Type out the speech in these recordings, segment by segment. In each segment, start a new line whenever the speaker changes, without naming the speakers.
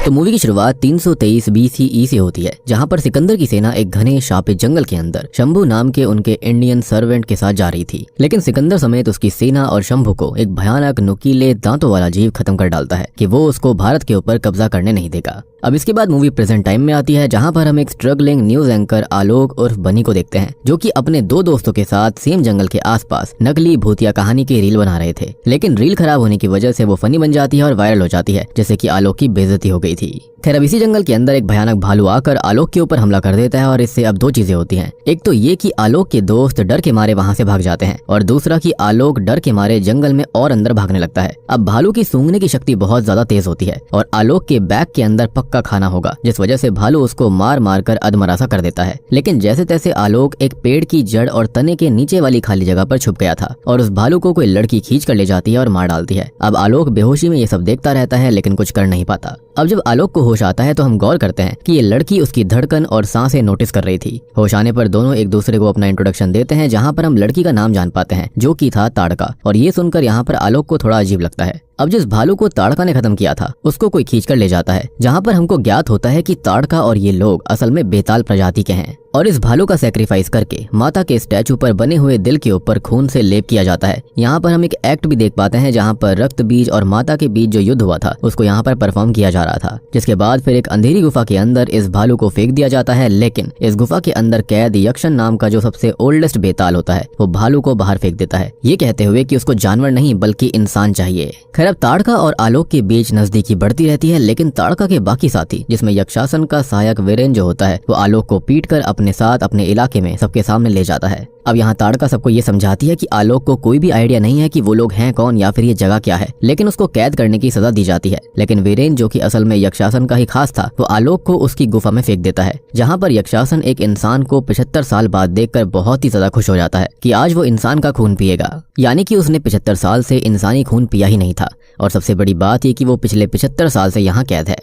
तो मूवी की शुरुआत 323 BCE से होती है, जहाँ पर सिकंदर की सेना एक घने शापित जंगल के अंदर शंभू नाम के उनके इंडियन सर्वेंट के साथ जा रही थी। लेकिन सिकंदर समेत उसकी सेना और शंभू को एक भयानक नुकीले दांतों वाला जीव खत्म कर डालता है कि वो उसको भारत के ऊपर कब्जा करने नहीं देगा। अब इसके बाद मूवी प्रेजेंट टाइम में आती है, जहां पर हम एक स्ट्रगलिंग न्यूज एंकर आलोक उर्फ बनी को देखते हैं, जो कि अपने दो दोस्तों के साथ सेम जंगल के आसपास नकली भूतिया कहानी की रील बना रहे थे। लेकिन रील खराब होने की वजह से वो फनी बन जाती है और वायरल हो जाती है, जैसे कि आलोक की बेइज्जती हो गई थी। खैर, अब इसी जंगल के अंदर एक भयानक भालू आकर आलोक के ऊपर हमला कर देता है और इससे अब दो चीजें होती हैं। एक तो ये कि आलोक के दोस्त डर के मारे वहां से भाग जाते हैं, और दूसरा कि आलोक डर के मारे जंगल में और अंदर भागने लगता है। अब भालू की सूंघने की शक्ति बहुत ज्यादा तेज होती है और आलोक के बैग के अंदर पक्का खाना होगा, जिस वजह से भालू उसको मार मार कर अधमरासा कर देता है। लेकिन जैसे तैसे आलोक एक पेड़ की जड़ और तने के नीचे वाली खाली जगह पर छुप गया था और उस भालू को कोई लड़की खींच कर ले जाती है और मार डालती है। अब आलोक बेहोशी में ये सब देखता रहता है, लेकिन कुछ कर नहीं पाता। अब जब आलोक को होश आता है तो हम गौर करते हैं कि ये लड़की उसकी धड़कन और सांसें नोटिस कर रही थी। होश आने पर दोनों एक दूसरे को अपना इंट्रोडक्शन देते हैं, जहाँ पर हम लड़की का नाम जान पाते हैं, जो कि था ताड़का। और ये सुनकर यहाँ पर आलोक को थोड़ा अजीब लगता है। अब जिस भालू को ताड़का ने खत्म किया था उसको कोई खींच कर ले जाता है, जहाँ पर हमको ज्ञात होता है कि ताड़का और ये लोग असल में बेताल प्रजाति के हैं। और इस भालू का सैक्रिफाइस करके माता के स्टैचू पर बने हुए दिल के ऊपर खून से लेप किया जाता है। यहाँ पर हम एक एक्ट भी देख पाते हैं, जहाँ पर रक्त बीज और माता के बीच जो युद्ध हुआ था उसको यहाँ पर परफॉर्म किया जा रहा था। जिसके बाद फिर एक अंधेरी गुफा के अंदर इस भालू को फेंक दिया जाता है। लेकिन इस गुफा के अंदर कैद यक्षन नाम का जो सबसे ओल्डेस्ट बेताल होता है, वो भालू को बाहर फेंक देता है, ये कहते हुए कि उसको जानवर नहीं बल्कि इंसान चाहिए। खैर, अब ताड़का और आलोक के बीच नजदीकी बढ़ती रहती है, लेकिन ताड़का के बाकी साथी, जिसमें यक्षासन का सहायक वीरेन जो होता है, वो आलोक को पीट कर अपने साथ अपने इलाके में सबके सामने ले जाता है। अब यहाँ ताड़का सबको ये समझाती है कि आलोक को कोई भी आइडिया नहीं है कि वो लोग हैं कौन या फिर ये जगह क्या है, लेकिन उसको कैद करने की सजा दी जाती है। लेकिन वीरेन, जो कि असल में यक्षासन का ही खास था, वो आलोक को उसकी गुफा में फेंक देता है, जहाँ पर यक्षासन एक इंसान को 75 साल बाद देखकर बहुत ही ज्यादा खुश हो जाता है कि आज वो इंसान का खून पिएगा। यानी कि उसने 75 साल से इंसानी खून पिया ही नहीं था। और सबसे बड़ी बात ये कि वो पिछले 75 साल से यहाँ कैद है।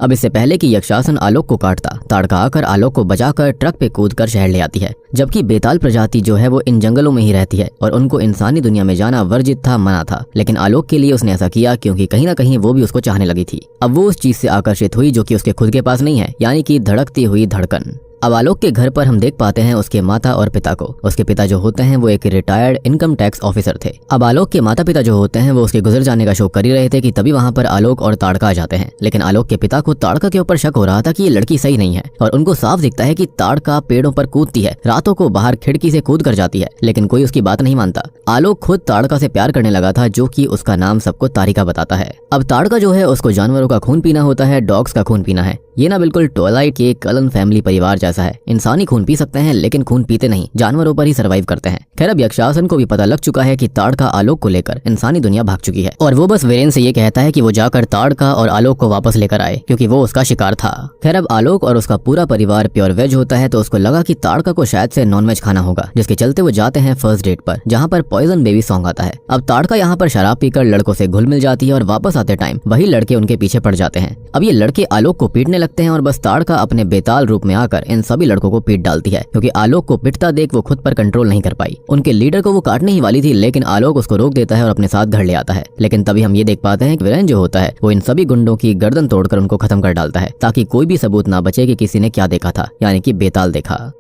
अब इससे पहले कि यक्षासन आलोक को काटता, ताड़का आकर आलोक को बचाकर ट्रक पे कूदकर शहर ले आती है। जबकि बेताल प्रजाति जो है वो इन जंगलों में ही रहती है और उनको इंसानी दुनिया में जाना वर्जित था, मना था। लेकिन आलोक के लिए उसने ऐसा किया क्योंकि कहीं ना कहीं वो भी उसको चाहने लगी थी। अब वो उस चीज से आकर्षित हुई जो कि उसके खुद के पास नहीं है, यानी कि धड़कती हुई धड़कन। अब आलोक के घर पर हम देख पाते हैं उसके माता और पिता को। उसके पिता जो होते हैं वो एक रिटायर्ड इनकम टैक्स ऑफिसर थे। अब आलोक के माता पिता जो होते हैं वो उसके गुजर जाने का शोक कर ही रहे थे कि तभी वहाँ पर आलोक और ताड़का आ जाते हैं। लेकिन आलोक के पिता को ताड़का के ऊपर शक हो रहा था कि ये लड़की सही नहीं है, और उनको साफ दिखता है कि ताड़का पेड़ों पर कूदती है, रातों को बाहर खिड़की से कूद कर जाती है, लेकिन कोई उसकी बात नहीं मानता। आलोक खुद ताड़का से प्यार करने लगा था, जो कि उसका नाम सबको तारिका बताता है। अब ताड़का जो है उसको जानवरों का खून पीना होता है, डॉग्स का खून पीना है। ये ना बिल्कुल ट्वाइलाइट के कलन फैमिली परिवार जैसा है। इंसानी खून पी सकते हैं लेकिन खून पीते नहीं, जानवरों पर ही सर्वाइव करते हैं। खैर, अब यक्षासन को भी पता लग चुका है कि ताड़का आलोक को लेकर इंसानी दुनिया भाग चुकी है, और वो बस वीरेन से ये कहता है कि वो जाकर ताड़का और आलोक को वापस लेकर आए, क्योंकि वो उसका शिकार था। खैर, अब आलोक और उसका पूरा परिवार प्योर वेज होता है, तो उसको लगा कि ताड़का को शायद से नॉन वेज खाना होगा, जिसके चलते वो जाते हैं फर्स्ट डेट पर, जहाँ पर पॉइजन बेबी सॉन्ग आता है। अब ताड़का यहाँ पर शराब पीकर लड़कों से घुल मिल जाती है और वापस आते टाइम वही लड़के उनके पीछे पड़ जाते हैं। अब ये लड़के आलोक को पीटने लगते हैं और बस ताड़का अपने बेताल रूप में आकर इन सभी लड़कों को पीट डालती है, क्योंकि आलोक को पिटता देख वो खुद पर कंट्रोल नहीं कर पाई। उनके लीडर को वो काटने ही वाली थी, लेकिन आलोक उसको रोक देता है और अपने साथ घर ले आता है। लेकिन तभी हम ये देख पाते हैं कि वीरेन जो होता है वो इन सभी गुंडों की गर्दन तोड़कर उनको खत्म कर डालता है, ताकि कोई भी सबूत ना बचे कि किसी ने क्या देखा था, यानी कि बेताल देखा।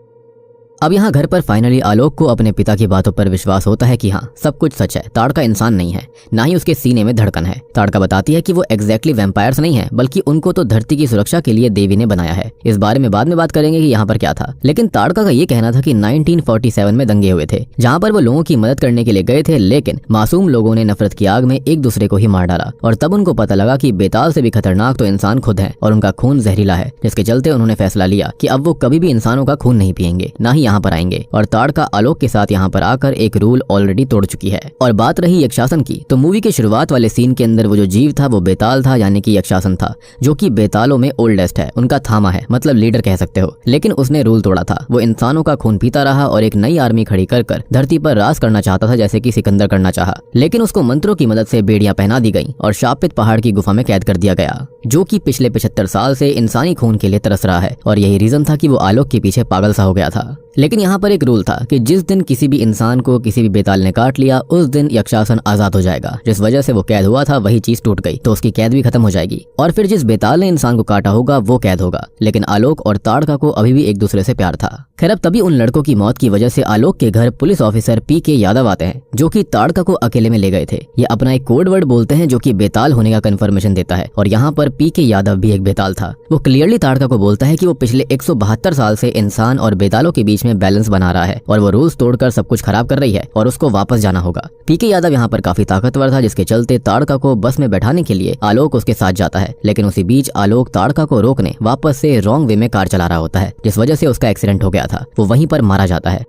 अब यहाँ घर पर फाइनली आलोक को अपने पिता की बातों पर विश्वास होता है कि हाँ, सब कुछ सच है, ताड़का इंसान नहीं है, ना ही उसके सीने में धड़कन है। ताड़का बताती है कि वो एग्जैक्टली वैम्पायर्स नहीं है, बल्कि उनको तो धरती की सुरक्षा के लिए देवी ने बनाया है। इस बारे में बाद में बात करेंगे कि यहाँ पर क्या था। लेकिन ताड़का का ये कहना था कि 1947 में दंगे हुए थे, जहाँ पर वो लोगों की मदद करने के लिए गए थे, लेकिन मासूम लोगों ने नफरत की आग में एक दूसरे को ही मार डाला, और तब उनको पता लगा कि बेताल से भी खतरनाक तो इंसान खुद है और उनका खून जहरीला है, जिसके चलते उन्होंने फैसला लिया कि अब वो कभी भी इंसानों का खून नहीं पिएंगे, ना ही यहाँ पर आएंगे। और ताड़का आलोक के साथ यहाँ पर आकर एक रूल ऑलरेडी तोड़ चुकी है। और बात रही यक्षासन की, तो मूवी के शुरुआत वाले सीन के अंदर वो जो जीव था वो बेताल था, यानी कि यक्षासन था, जो कि बेतालों में ओल्डेस्ट है, उनका थामा है, मतलब लीडर कह सकते हो। लेकिन उसने रूल तोड़ा था, वो इंसानों का खून पीता रहा और एक नई आर्मी खड़ी कर कर धरती पर राज करना चाहता था, जैसे कि सिकंदर करना चाहा। लेकिन उसको मंत्रों की मदद से बेड़ियां पहना दी गई और शापित पहाड़ की गुफा में कैद कर दिया गया, जो कि पिछले 75 साल से इंसानी खून के लिए तरस रहा है। और यही रीजन था कि वो आलोक के पीछे पागल सा हो गया था। लेकिन यहाँ पर एक रूल था कि जिस दिन किसी भी इंसान को किसी भी बेताल ने काट लिया उस दिन यक्षासन आजाद हो जाएगा। जिस वजह से वो कैद हुआ था वही चीज टूट गई तो उसकी कैद भी खत्म हो जाएगी और फिर जिस बेताल ने इंसान को काटा होगा वो कैद होगा। लेकिन आलोक और ताड़का को अभी भी एक दूसरे से प्यार था। खैर अब तभी उन लड़कों की मौत की वजह से आलोक के घर पुलिस ऑफिसर पीके यादव आते हैं जो कि ताड़का को अकेले में ले गए थे। ये अपना एक कोड वर्ड बोलते हैं जो कि बेताल होने का कंफर्मेशन देता है और यहाँ पर पीके यादव भी एक बेताल था। वो क्लियरली ताड़का को बोलता है कि वो पिछले 172 साल से इंसान और बेतालों के बीच में बैलेंस बना रहा है और वो रूल्स तोड़कर सब कुछ खराब कर रही है और उसको वापस जाना होगा। पीके यादव यहाँ पर काफी ताकतवर था जिसके चलते ताड़का को बस में बैठाने के लिए आलोक उसके साथ जाता है। लेकिन उसी बीच आलोक ताड़का को रोकने वापस से रॉन्ग वे में कार चला रहा होता है जिस वजह से उसका एक्सीडेंट हो गया था। वो वहीं पर मारा जाता है।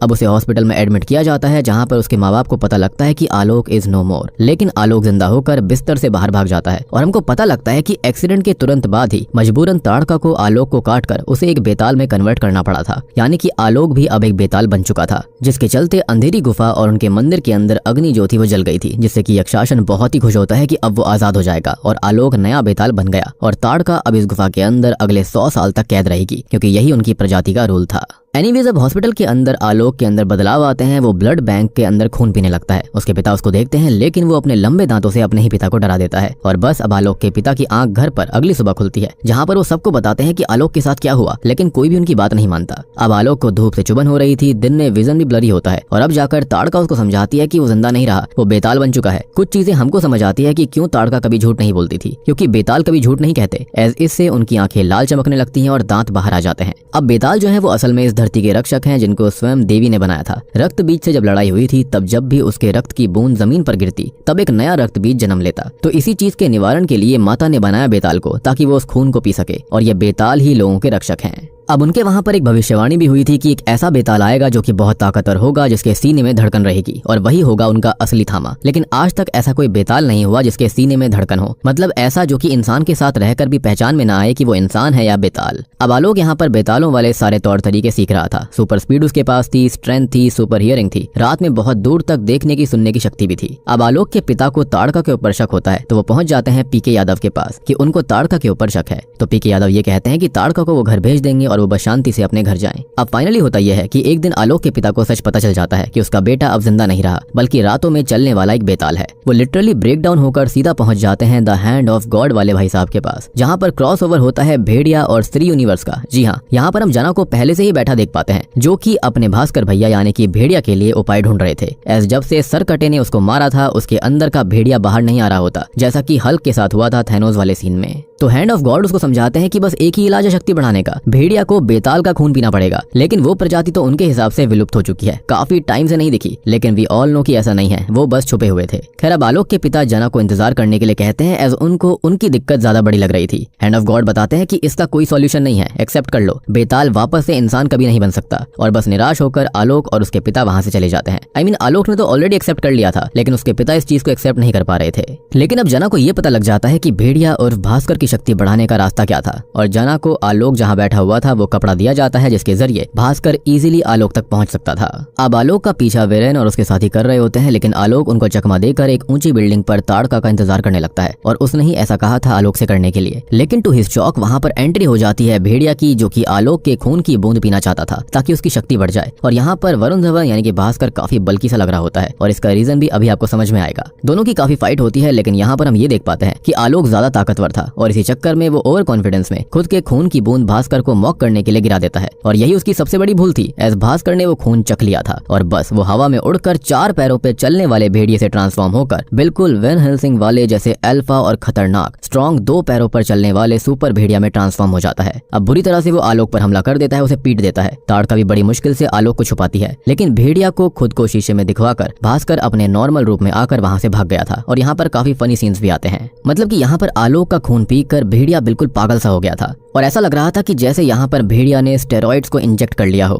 अब उसे हॉस्पिटल में एडमिट किया जाता है जहां पर उसके माँ बाप को पता लगता है कि आलोक इज नो मोर। लेकिन आलोक जिंदा होकर बिस्तर से बाहर भाग जाता है और हमको पता लगता है कि एक्सीडेंट के तुरंत बाद ही मजबूरन ताड़का को आलोक को काटकर उसे एक बेताल में कन्वर्ट करना पड़ा था। यानी कि आलोक भी अब एक बेताल बन चुका था जिसके चलते अंधेरी गुफा और उनके मंदिर के अंदर अग्नि जो थी वो जल गई थी जिससे कि यक्षासन बहुत ही खुश होता है कि अब वो आजाद हो जाएगा और आलोक नया बेताल बन गया और ताड़का अब इस गुफा के अंदर अगले 100 साल तक कैद रहेगी क्योंकि यही उनकी प्रजाति का रूल था। एनीवेज अब हॉस्पिटल के अंदर आलोक के अंदर बदलाव आते हैं। वो ब्लड बैंक के अंदर खून पीने लगता है। उसके पिता उसको देखते हैं लेकिन वो अपने लंबे दांतों से अपने ही पिता को डरा देता है और बस अब आलोक के पिता की आंख घर पर अगली सुबह खुलती है जहां पर वो सबको बताते हैं कि आलोक के साथ क्या हुआ। लेकिन कोई भी उनकी बात नहीं मानता। अब आलोक को धूप से चुभन हो रही थी, दिन में विजन भी ब्लरी होता है और अब जाकर ताड़का उसको समझाती है कि वो जिंदा नहीं रहा, वो बेताल बन चुका है। कुछ चीजें हमको समझ आती है कि क्यों ताड़का कभी झूठ नहीं बोलती थी क्योंकि बेताल कभी झूठ नहीं कहते। एज इससे उनकी आंखें लाल चमकने लगती हैं और दांत बाहर आ जाते हैं। अब बेताल जो है वो असल में इस धरती के रक्षक हैं जिनको स्वयं देवी ने बनाया था। रक्त बीज से जब लड़ाई हुई थी तब जब भी उसके रक्त की बूंद जमीन पर गिरती तब एक नया रक्त बीज जन्म लेता। तो इसी चीज के निवारण के लिए माता ने बनाया बेताल को ताकि वो उस खून को पी सके और ये बेताल ही लोगों के रक्षक हैं। अब उनके वहां पर एक भविष्यवाणी भी हुई थी कि एक ऐसा बेताल आएगा जो कि बहुत ताकतवर होगा जिसके सीने में धड़कन रहेगी और वही होगा उनका असली थामा। लेकिन आज तक ऐसा कोई बेताल नहीं हुआ जिसके सीने में धड़कन हो, मतलब ऐसा जो कि इंसान के साथ रहकर भी पहचान में ना आए कि वो इंसान है या बेताल। अब आलोक यहाँ पर बेतालों वाले सारे तौर तरीके सीख रहा था। सुपर स्पीड उसके पास थी, स्ट्रेंथ थी, सुपर हियरिंग थी, रात में बहुत दूर तक देखने की सुनने की शक्ति भी थी। अब आलोक के पिता को ताड़का के ऊपर शक होता है तो वो पहुंच जाते हैं पीके यादव के पास कि उनको ताड़का के ऊपर शक है। तो पीके यादव ये कहते हैं कि ताड़का को वो घर भेज देंगे और वो बस शांति से अपने घर जाएं। अब फाइनली होता यह है कि एक दिन आलोक के पिता को सच पता चल जाता है कि उसका बेटा अब जिंदा नहीं रहा बल्कि रातों में चलने वाला एक बेताल है। वो लिटरली ब्रेक डाउन होकर सीधा पहुंच जाते हैं द हैंड ऑफ गॉड वाले भाई साहब के पास जहां पर क्रॉस ओवर होता है भेड़िया और स्त्री यूनिवर्स का। जी हाँ, यहाँ पर हम जना को पहले से ही बैठा देख पाते हैं जो कि अपने भास्कर भैया यानी कि भेड़िया के लिए उपाय ढूंढ रहे थे। एज जब से सरकटे ने उसको मारा था उसके अंदर का भेड़िया बाहर नहीं आ रहा होता जैसा कि हल्क के साथ हुआ था थैनोस वाले सीन में। तो हैंड ऑफ गॉड उसको समझाते हैं कि बस एक ही इलाज है शक्ति बढ़ाने का, भेड़िया को बेताल का खून पीना पड़ेगा। लेकिन वो प्रजाति तो उनके हिसाब से विलुप्त हो चुकी है, काफी टाइम से नहीं दिखी। लेकिन वी ऑल नो कि ऐसा नहीं है, वो बस छुपे हुए थे। खैर अब आलोक के पिता जना को इंतजार करने के लिए कहते हैं एज उनको उनकी दिक्कत ज्यादा बड़ी लग रही थी। हैंड ऑफ गॉड बताते हैं कि इसका कोई सॉल्यूशन नहीं है, एक्सेप्ट कर लो, बेताल वापस से इंसान कभी नहीं बन सकता। और बस निराश होकर आलोक और उसके पिता वहां से चले जाते हैं। आई मीन आलोक ने तो ऑलरेडी एक्सेप्ट कर लिया था लेकिन उसके पिता इस चीज को एक्सेप्ट नहीं कर पा रहे थे। लेकिन अब जना को यह पता लग जाता है कि भेड़िया और भास्कर की शक्ति बढ़ाने का रास्ता क्या था और जना को आलोक जहां बैठा हुआ था वो कपड़ा दिया जाता है जिसके जरिए भास्कर इजीली आलोक तक पहुंच सकता था। अब आलोक का पीछा वीरेन और उसके साथी कर रहे होते हैं लेकिन आलोक उनको चकमा देकर एक ऊंची बिल्डिंग पर ताड़का का इंतजार करने लगता है और उसने ही ऐसा कहा था आलोक से करने के लिए। लेकिन टू हिज शॉक वहां पर एंट्री हो जाती है भेड़िया की जो कि आलोक के खून की बूंद पीना चाहता था ताकि उसकी शक्ति बढ़ जाए। और यहाँ पर वरुण धवन यानी कि भास्कर काफी बल्कि सा लग रहा होता है और इसका रीजन भी अभी आपको समझ में आएगा। दोनों की काफी फाइट होती है लेकिन यहाँ पर हम ये देख पाते हैं कि आलोक ज्यादा ताकतवर था और इसी चक्कर में वो ओवर कॉन्फिडेंस में खुद के खून की बूंद भास्कर को मॉक करने के लिए गिरा देता है और यही उसकी सबसे बड़ी भूल थी। एज भास्कर ने वो खून चख लिया था और बस वो हवा में उड़कर 4 पैरों पे चलने वाले भेड़िए से ट्रांसफॉर्म होकर बिल्कुल वेन हेल्सिंग वाले जैसे अल्फा और खतरनाक स्ट्रॉन्ग 2 पैरों पर चलने वाले सुपर भेड़िया में ट्रांसफॉर्म हो जाता है। अब बुरी तरह से वो आलोक पर हमला कर देता है, उसे पीट देता है। ताड़का भी बड़ी मुश्किल से आलोक को छुपाती है लेकिन भेड़िया को खुद को शीशे में दिखवाकर भास्कर अपने नॉर्मल रूप में आकर वहां से भाग गया था। और यहाँ पर काफी फनी सीन्स भी आते हैं, मतलब कि यहाँ पर आलोक का खून पीकर भेड़िया बिल्कुल पागल सा हो गया था और ऐसा लग रहा था कि जैसे यहाँ पर भेड़िया ने स्टेरॉइड्स को इंजेक्ट कर लिया हो।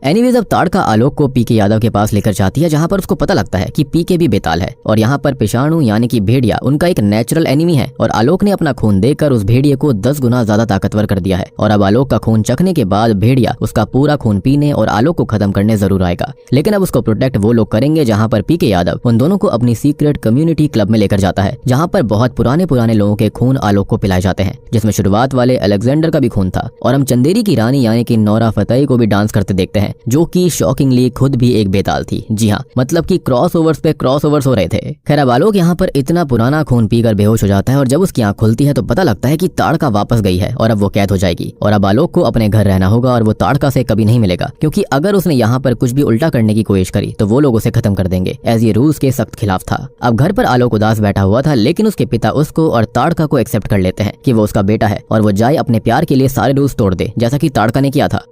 एनीवेज अब ताड़का आलोक को पीके यादव के पास लेकर जाती है, जहाँ पर उसको पता लगता है कि पीके भी बेताल है और यहाँ पर पिशाणु यानी कि भेड़िया उनका एक नेचुरल एनिमी है और आलोक ने अपना खून देकर उस भेड़िए को 10 गुना ज्यादा ताकतवर कर दिया है। और अब आलोक का खून चखने के बाद भेड़िया उसका पूरा खून पीने और आलोक को खत्म करने जरूर आएगा, लेकिन अब उसको प्रोटेक्ट वो लोग करेंगे जहाँ पर पीके यादव उन दोनों को अपनी सीक्रेट कम्युनिटी क्लब में लेकर जाता है, जहाँ पर बहुत पुराने लोगों के खून आलोक को पिलाए जाते हैं, जिसमें शुरुआत वाले अलेक्जेंडर का भी खून था। और हम चंदेरी की रानी यानी कि नौरा फतेही को भी डांस करते देखते हैं, जो कि शॉकिंगली खुद भी एक बेताल थी। जी हाँ, मतलब कि क्रॉसओवर्स पे क्रॉसओवर्स हो रहे थे। खैर अब आलोक यहाँ पर इतना पुराना खून पीकर बेहोश हो जाता है और जब उसकी आंख खुलती है तो पता लगता है कि ताड़का वापस गई है और अब वो कैद हो जाएगी और अब आलोक को अपने घर रहना होगा और वो ताड़का से कभी नहीं मिलेगा, क्योंकि अगर उसने यहाँ पर कुछ भी उल्टा करने की कोशिश करी तो वो लोग उसे खत्म कर देंगे, एज ये रूल्स के सख्त खिलाफ था। अब घर पर आलोक उदास बैठा हुआ था, लेकिन उसके पिता उसको और ताड़का को एक्सेप्ट कर लेते हैं कि वो उसका बेटा है और वो जाए अपने प्यार के लिए सारे रूल्स तोड़ दे, जैसा कि ताड़का ने किया था।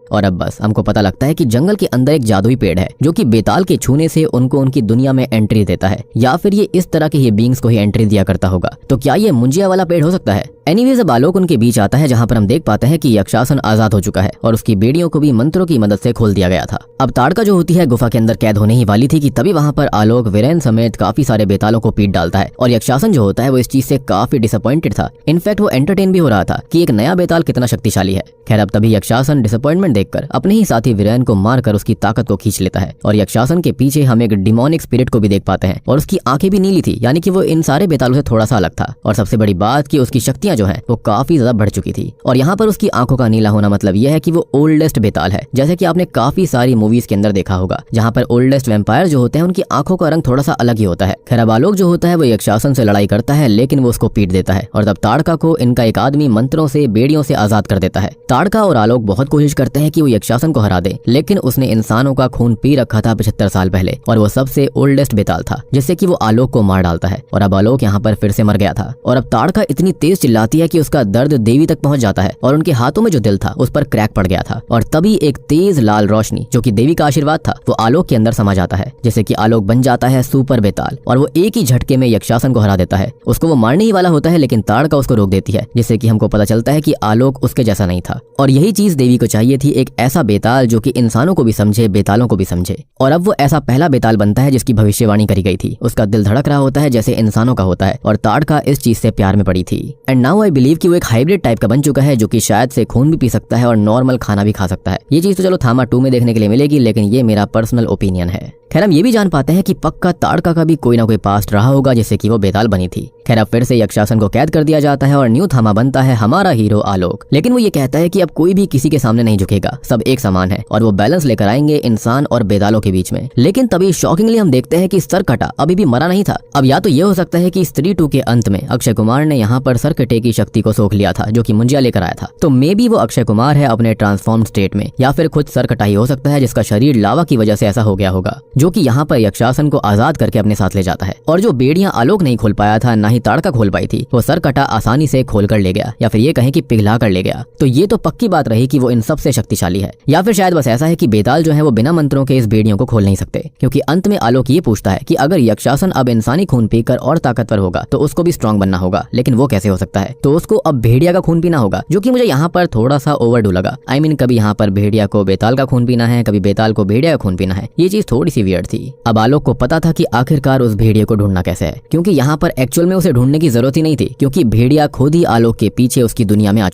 और अब बस हमको पता लगता है कि जंगल के अंदर एक जादुई पेड़ है जो कि बेताल के छूने से उनको उनकी दुनिया में एंट्री देता है, या फिर ये इस तरह के ही बींग्स को ही एंट्री दिया करता होगा। तो क्या ये मुंजिया वाला पेड़ हो सकता है? एनीवेज अब आलोक उनके बीच आता है, जहाँ पर हम देख पाते हैं कि यक्षासन आजाद हो चुका है और उसकी बेड़ियों को भी मंत्रों की मदद से खोल दिया गया था। अब ताड़का जो होती है गुफा के अंदर कैद होने ही वाली थी कि तभी वहाँ पर आलोक वीरेन समेत काफी सारे बेतालों को पीट डालता है और यक्षासन जो होता है वो इस चीज से काफी डिसअपॉइंटेड था। इनफैक्ट वो एंटरटेन भी हो रहा था कि एक नया बेताल कितना शक्तिशाली है। खैर अब तभी यक्षासन डिसअपॉइंटमेंट देखकर अपने ही साथी वीरेन को मारकर उसकी ताकत को खींच लेता है और यक्षासन के पीछे हम एक डिमोनिक स्पिरिट को भी देख पाते हैं और उसकी आंखें भी नीली थी, यानी कि वो इन सारे बेतालों से थोड़ा सा अलग था। और सबसे बड़ी बात कि उसकी शक्तियां जो हैं वो काफी ज्यादा बढ़ चुकी थी। और यहाँ पर उसकी आंखों का नीला होना मतलब यह है कि वो ओल्डेस्ट बेताल है, जैसे कि आपने काफी सारी मूवीज के अंदर देखा होगा, जहाँ पर ओल्डेस्ट वैम्पायर जो होते हैं उनकी आंखों का रंग थोड़ा सा अलग ही होता है। खैर अब आलोक जो होता है वो यक्षासन से लड़ाई करता है, लेकिन वो उसको पीट देता है और तब ताड़का को इनका एक आदमी मंत्रों से बेड़ियों से आजाद कर देता है। ताड़का और आलोक बहुत कोशिश करते हैं कि वो यक्षासन को हरा दे, लेकिन उसने इंसानों का खून पी रखा था 75 साल पहले और वो सबसे ओल्डेस्ट बेताल था, जिससे कि वो आलोक को मार डालता है। और अब आलोक यहाँ पर फिर से मर गया था और अब ताड़का इतनी तेज चिल्लाती है कि उसका दर्द देवी तक पहुंच जाता है और उनके हाथों में जो दिल था उस पर क्रैक पड़ गया था और तभी एक तेज लाल रोशनी जो कि देवी का आशीर्वाद था वो आलोक के अंदर समा जाता है, जिससे कि आलोक बन जाता है सुपर बेताल और वो एक ही झटके में यक्षासन को हरा देता है। उसको वो मारने ही वाला होता है, लेकिन ताड़का उसको रोक देती है, जिससे कि हमको पता चलता है कि आलोक उसके जैसा नहीं था। और यही चीज देवी को चाहिए थी, एक ऐसा बेताल जो कि इंसानों को भी समझे, बेतालों को भी समझे। और अब वो ऐसा पहला बेताल बनता है जिसकी भविष्यवाणी करी गई थी। उसका दिल धड़क रहा होता है जैसे इंसानों का होता है और ताड़का इस चीज से प्यार में पड़ी थी। एंड नाउ आई बिलीव कि वो एक हाइब्रिड टाइप का बन चुका है, जो कि शायद से खून भी पी सकता है और नॉर्मल खाना भी खा सकता है। ये चीज तो चलो थामा 2 में देखने के लिए मिलेगी, लेकिन ये मेरा पर्सनल ओपिनियन है। खैर हम ये भी जान पाते हैं कि पक्का ताड़का का भी कोई ना कोई पास्ट रहा होगा जिससे कि वो बेताल बनी थी। खैर अब फिर से यक्षासन को कैद कर दिया जाता है और न्यू थामा बनता है हमारा हीरो आलोक। लेकिन वो ये कहता है कि अब कोई भी किसी के सामने नहीं झुकेगा, सब एक समान है और वो बैलेंस लेकर आएंगे इंसान और बेतालों के बीच में। लेकिन तभी शॉकिंगली हम देखते हैं कि सरकटा अभी भी मरा नहीं था। अब या तो ये हो सकता है कि स्त्री 2 के अंत में अक्षय कुमार ने यहाँ पर सरकटे की शक्ति को सोख लिया था, जो कि मुंजिया लेकर आया था। तो मे बी वो अक्षय कुमार है अपने ट्रांसफॉर्म्ड स्टेट में, या फिर खुद सरकटा ही हो सकता है जिसका शरीर लावा की वजह से ऐसा हो गया होगा, जो कि यहाँ पर यक्षासन को आजाद करके अपने साथ ले जाता है। और जो बेड़ियां आलोक नहीं खोल पाया था, ना ही ताड़का खोल पाई थी, वो सरकटा आसानी से खोल कर ले गया, या फिर ये कहें कि पिघला कर ले गया। तो ये तो पक्की बात रही कि वो इन सबसे शक्तिशाली है, या फिर शायद बस ऐसा है कि बेताल जो है वो बिना मंत्रों के इस बेड़ियों को खोल नहीं सकते। क्योंकि अंत में आलोक ये पूछता है कि अगर यक्षासन अब इंसानी खून पीकर और ताकतवर होगा तो उसको भी स्ट्रांग बनना होगा, लेकिन वो कैसे हो सकता है? तो उसको अब भेड़िया का खून पीना होगा, जो कि मुझे यहाँ पर थोड़ा सा ओवरडू लगा। आई मीन कभी यहाँ पर भेड़िया को बेताल का खून पीना है, कभी बेताल को भेड़िया का खून पीना है। ये चीज थोड़ी सी वियर्ड थी। अब आलोक को पता था कि आखिरकार उस भेड़िए को ढूंढना कैसे है, क्योंकि यहाँ पर एक्चुअल में उसे ढूंढने की जरूरत ही नहीं थी, क्योंकि भेड़िया खुद ही आलोक के पीछे उसकी दुनिया में